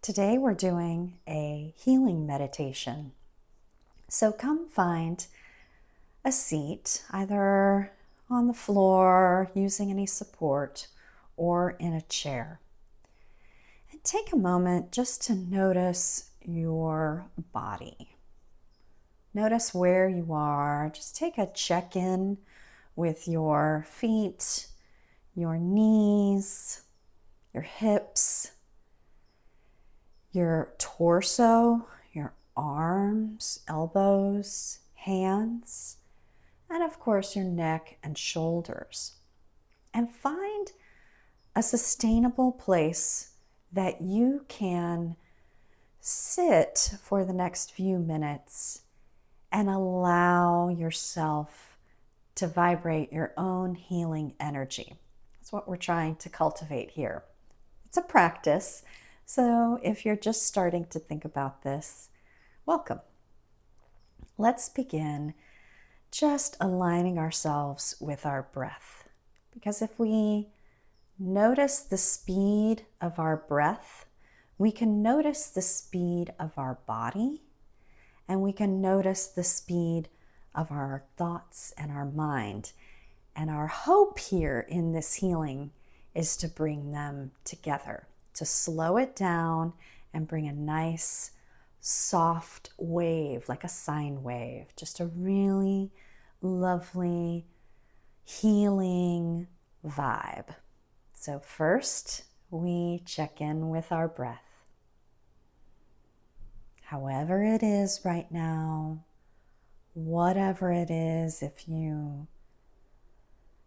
Today we're doing a healing meditation. So come find a seat, either on the floor, using any support, or in a chair. And take a moment just to notice your body. Notice where you are. Just take a check-in with your feet, your knees, your hips, your torso, your arms, elbows, hands, and of course your neck and shoulders. And find a sustainable place that you can sit for the next few minutes and allow yourself to vibrate your own healing energy. That's what we're trying to cultivate here. It's a practice. So if you're just starting to think about this, welcome. Let's begin just aligning ourselves with our breath. Because if we notice the speed of our breath, we can notice the speed of our body, and we can notice the speed of our thoughts and our mind. And our hope here in this healing is to bring them together, to slow it down and bring a nice soft wave, like a sine wave, just a really lovely healing vibe. So first, we check in with our breath. However it is right now, whatever it is, if you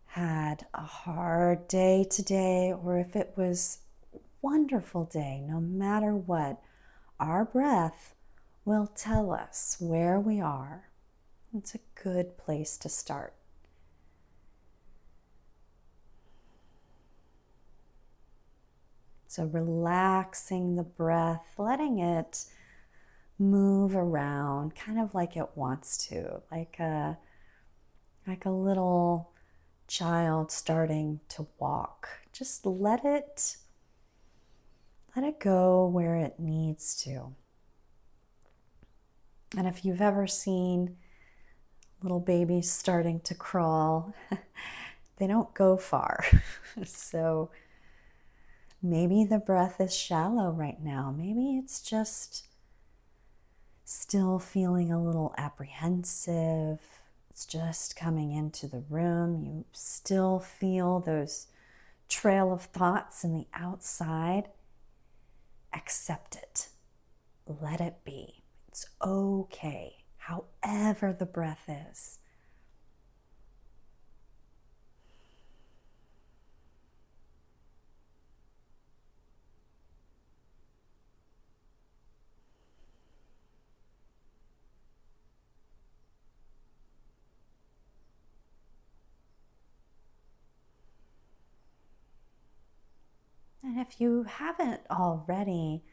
had a hard day today, or if it was a wonderful day, no matter what, our breath will tell us where we are. It's a good place to start. So relaxing the breath, letting it move around kind of like it wants to, like a little child starting to walk. Just let it go where it needs to. And if you've ever seen little babies starting to crawl, they don't go far. So maybe the breath is shallow right now. Maybe it's just still feeling a little apprehensive. It's just coming into the room. You still feel those trail of thoughts in the outside. Accept it. Let it be. It's okay, however the breath is. And if you haven't already,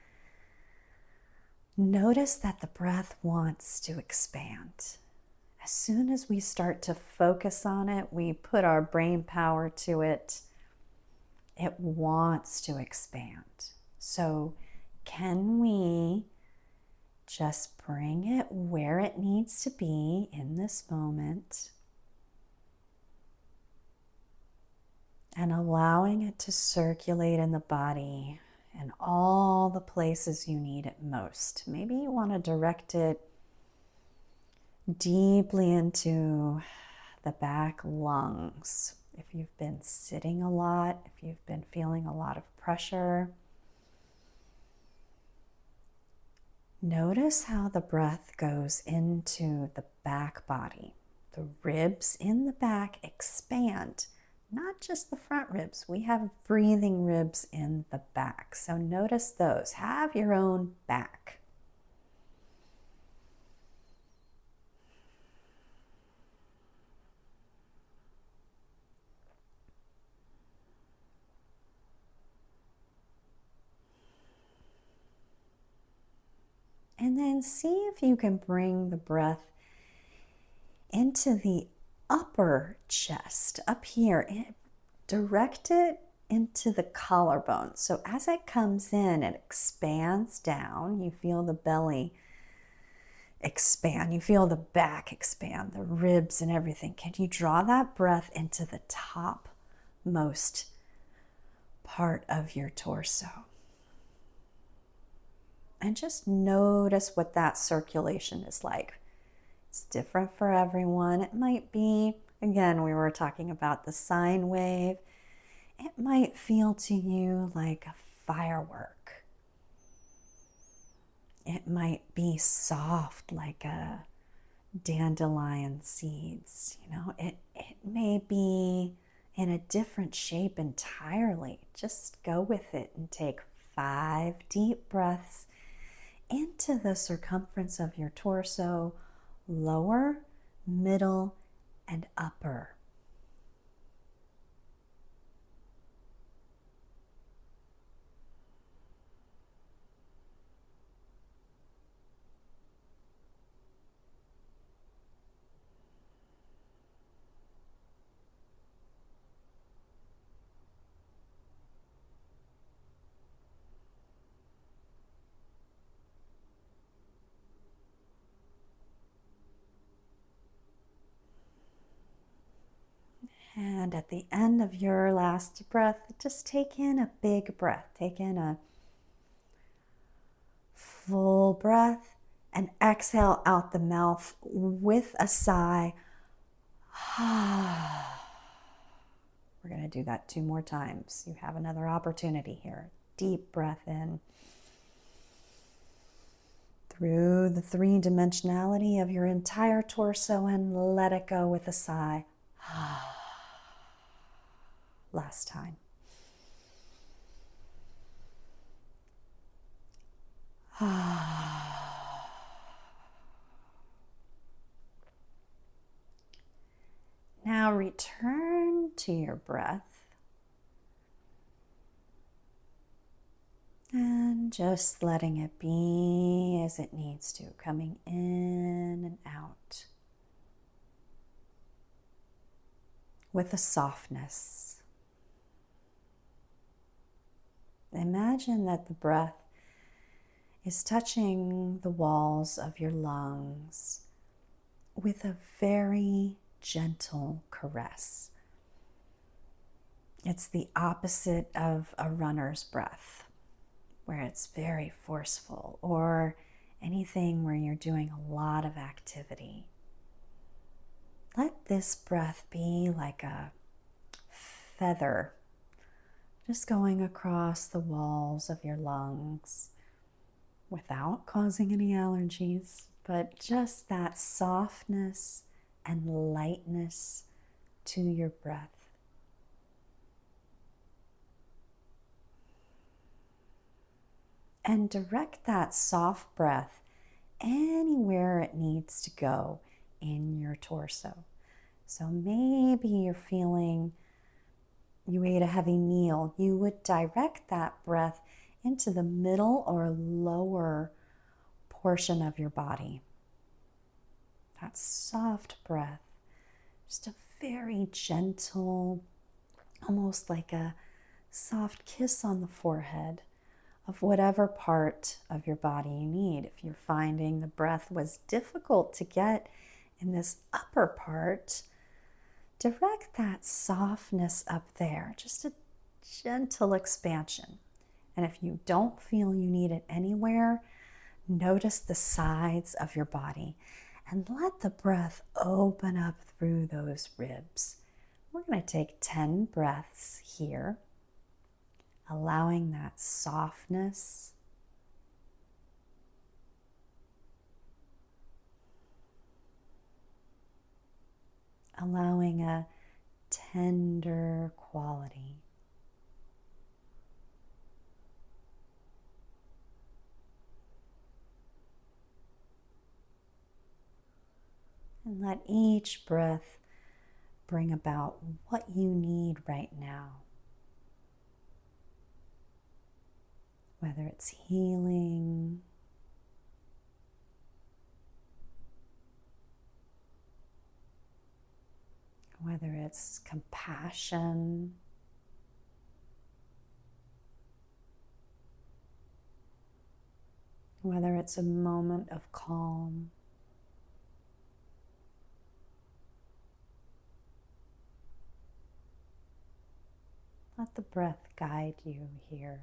notice that the breath wants to expand. As soon as we start to focus on it, we put our brain power to it, it wants to expand. So can we just bring it where it needs to be in this moment, and allowing it to circulate in the body and all the places you need it most. Maybe you want to direct it deeply into the back lungs. If you've been sitting a lot, if you've been feeling a lot of pressure, notice how the breath goes into the back body. The ribs in the back expand. Not just the front ribs. We have breathing ribs in the back. So notice those. Have your own back. And then see if you can bring the breath into the upper chest, up here. Direct it into the collarbone. So as it comes in, it expands down. You feel the belly expand. You feel the back expand, the ribs and everything. Can you draw that breath into the topmost part of your torso? And just notice what that circulation is like. It's different for everyone. It might be, again, we were talking about the sine wave. It might feel to you like a firework. It might be soft like a dandelion seeds. It may be in a different shape entirely. Just go with it and take 5 deep breaths into the circumference of your torso, lower, middle, and upper. And at the end of your last breath, just take in a big breath. Take in a full breath and exhale out the mouth with a sigh. We're going to do that 2 more times. You have another opportunity here. Deep breath in through the 3-dimensionality of your entire torso and let it go with a sigh. Last time. Now return to your breath and just letting it be as it needs to, coming in and out with a softness. Imagine that the breath is touching the walls of your lungs with a very gentle caress. It's the opposite of a runner's breath, where it's very forceful, or anything where you're doing a lot of activity. Let this breath be like a feather just going across the walls of your lungs without causing any allergies, but just that softness and lightness to your breath. And direct that soft breath anywhere it needs to go in your torso. So maybe you're feeling you ate a heavy meal. You would direct that breath into the middle or lower portion of your body. That soft breath, just a very gentle, almost like a soft kiss on the forehead of whatever part of your body you need. If you're finding the breath was difficult to get in this upper part, direct that softness up there, just a gentle expansion. And if you don't feel you need it anywhere, notice the sides of your body and let the breath open up through those ribs. We're going to take 10 breaths here, allowing that softness, allowing a tender quality. And let each breath bring about what you need right now. Whether it's healing, whether it's compassion, whether it's a moment of calm, let the breath guide you here.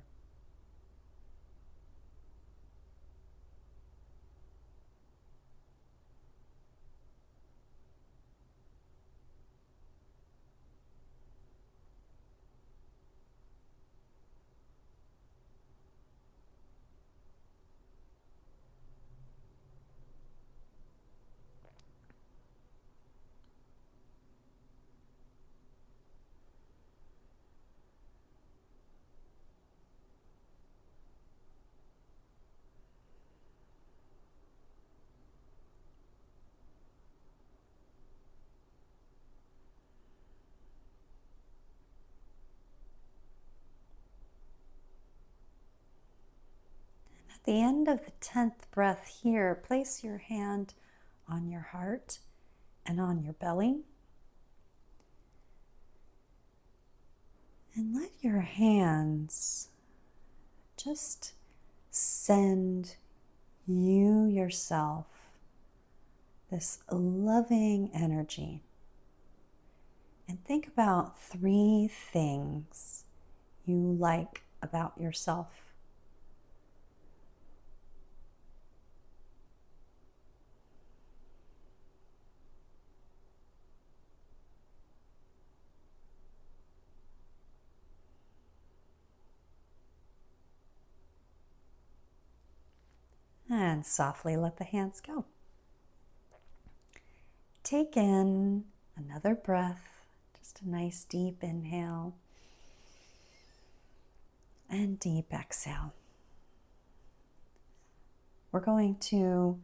At the end of the 10th breath here, place your hand on your heart and on your belly. And let your hands just send you yourself this loving energy. And think about 3 things you like about yourself. And softly let the hands go. Take in another breath, just a nice deep inhale and deep exhale. We're going to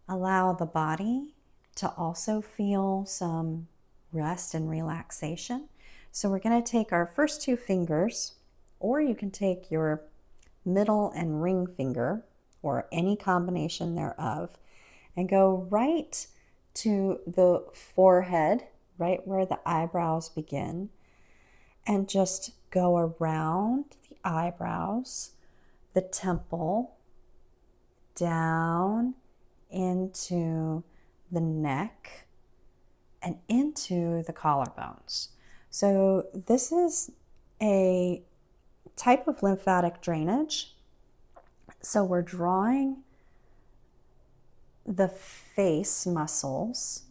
allow the body to also feel some rest and relaxation. So we're going to take our first 2 fingers, or you can take your middle and ring finger, or any combination thereof, and go right to the forehead, right where the eyebrows begin, and just go around the eyebrows, the temple, down into the neck, and into the collarbones. So this is a type of lymphatic drainage. So we're drawing the face muscles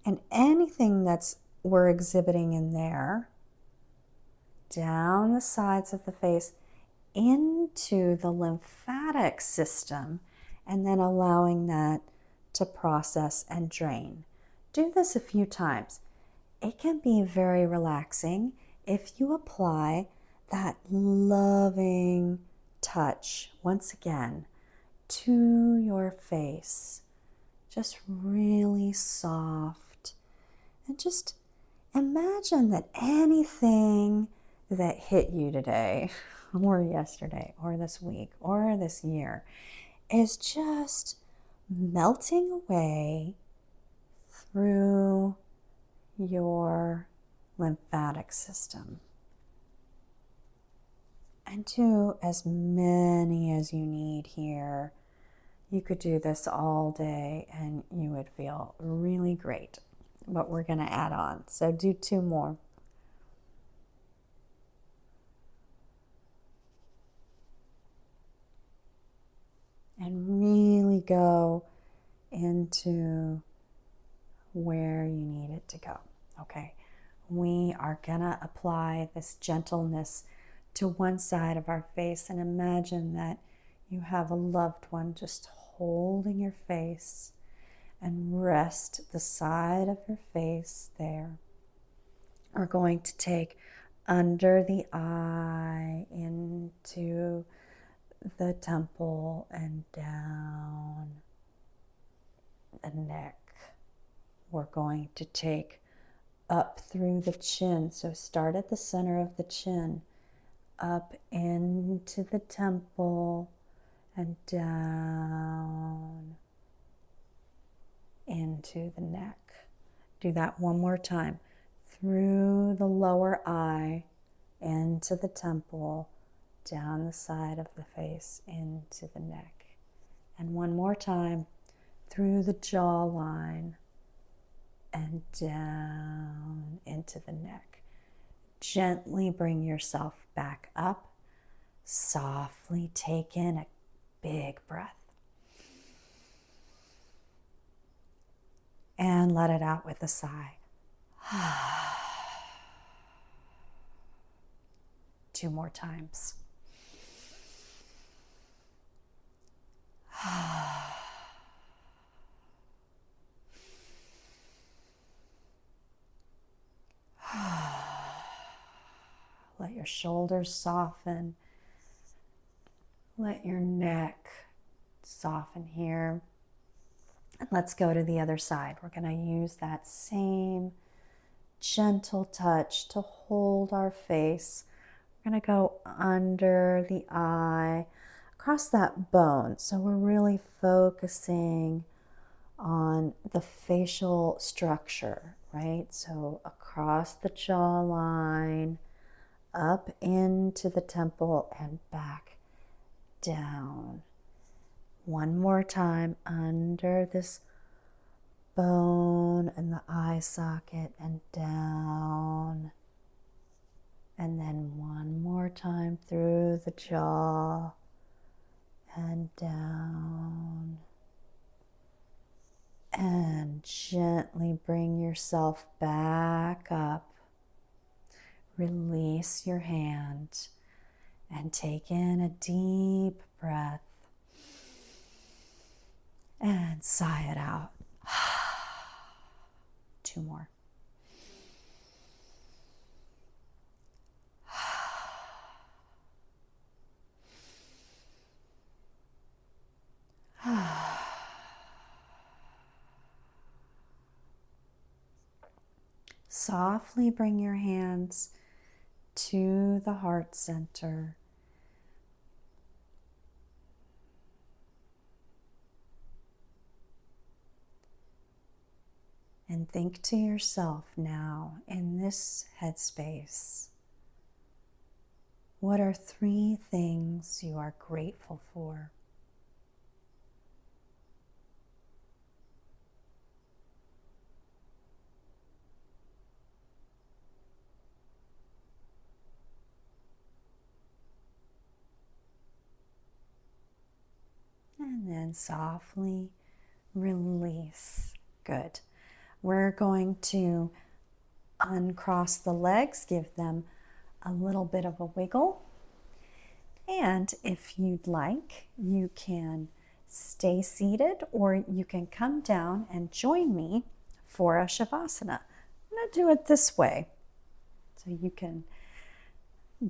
and anything that's we're exhibiting in there down the sides of the face into the lymphatic system, and then allowing that to process and drain. Do this a few times. It can be very relaxing if you apply that loving touch once again to your face. Just really soft. And just imagine that anything that hit you today, or yesterday, or this week, or this year, is just melting away through your lymphatic system. And do as many as you need here. You could do this all day and you would feel really great. But we're going to add on. So do 2 more. And really go into where you need it to go. Okay, we are gonna apply this gentleness to one side of our face, and imagine that you have a loved one just holding your face, and rest the side of your face there. We're going to take under the eye into the temple and down the neck. We're going to take up through the chin. So start at the center of the chin, up into the temple and down into the neck. Do that one more time. Through the lower eye, into the temple, down the side of the face, into the neck. And one more time through the jawline and down into the neck. Gently bring yourself back up. Softly take in a big breath. And let it out with a sigh. 2 more times. Let your shoulders soften. Let your neck soften here. And let's go to the other side. We're going to use that same gentle touch to hold our face. We're going to go under the eye, across that bone. So we're really focusing on the facial structure, right? So across the jawline, up into the temple and back down. One more time under this bone and the eye socket and down. And then one more time through the jaw and down. And gently bring yourself back up. Release your hand and take in a deep breath and sigh it out. 2 more. Softly bring your hands to the heart center. And think to yourself now, in this headspace, what are 3 things you are grateful for? And then softly release. Good. We're going to uncross the legs, give them a little bit of a wiggle. And if you'd like, you can stay seated or you can come down and join me for a Shavasana. I'm going to do it this way so you can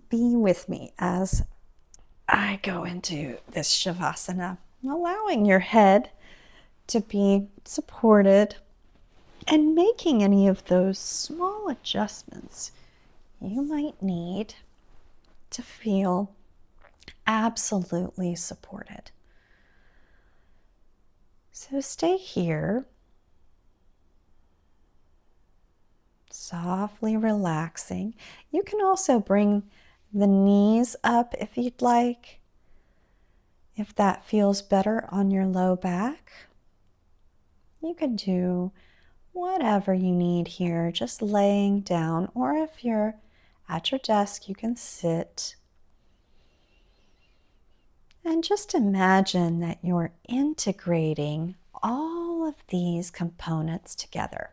be with me as I go into this Shavasana, allowing your head to be supported and making any of those small adjustments you might need to feel absolutely supported. So stay here, softly relaxing. You can also bring the knees up if you'd like, if that feels better on your low back. You can do whatever you need here, just laying down, or if you're at your desk, you can sit. And just imagine that you're integrating all of these components together.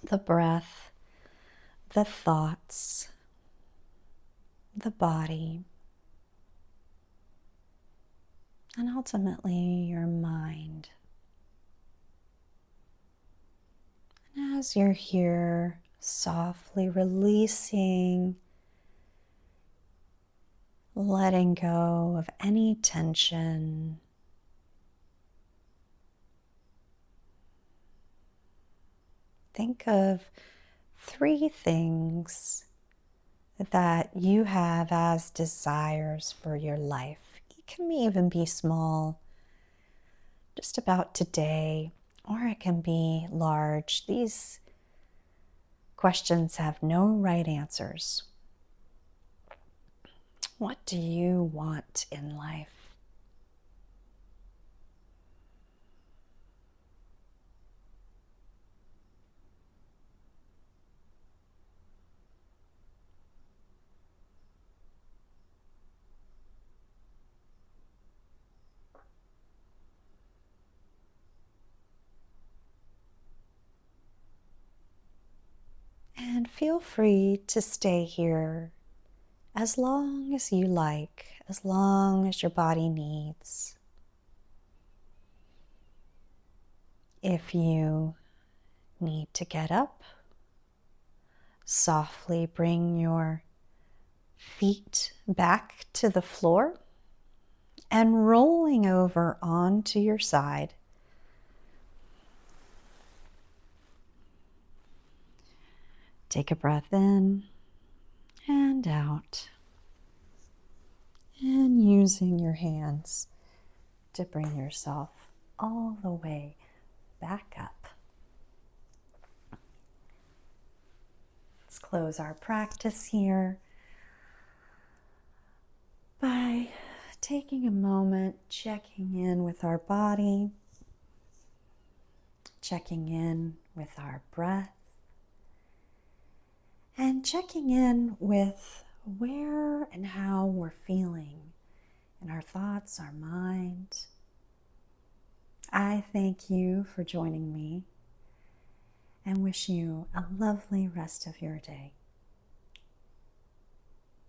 The breath, the thoughts, the body, and ultimately your mind. And as you're here, softly releasing, letting go of any tension. Think of 3 things that you have as desires for your life. It can even be small, just about today, or it can be large. These questions have no right answers. What do you want in life? feel free to stay here as long as you like, as long as your body needs. If you need to get up, softly bring your feet back to the floor and rolling over onto your side. Take a breath in and out, and using your hands to bring yourself all the way back up. Let's close our practice here by taking a moment, checking in with our body, checking in with our breath, and checking in with where and how we're feeling in our thoughts, our mind. I thank you for joining me and wish you a lovely rest of your day.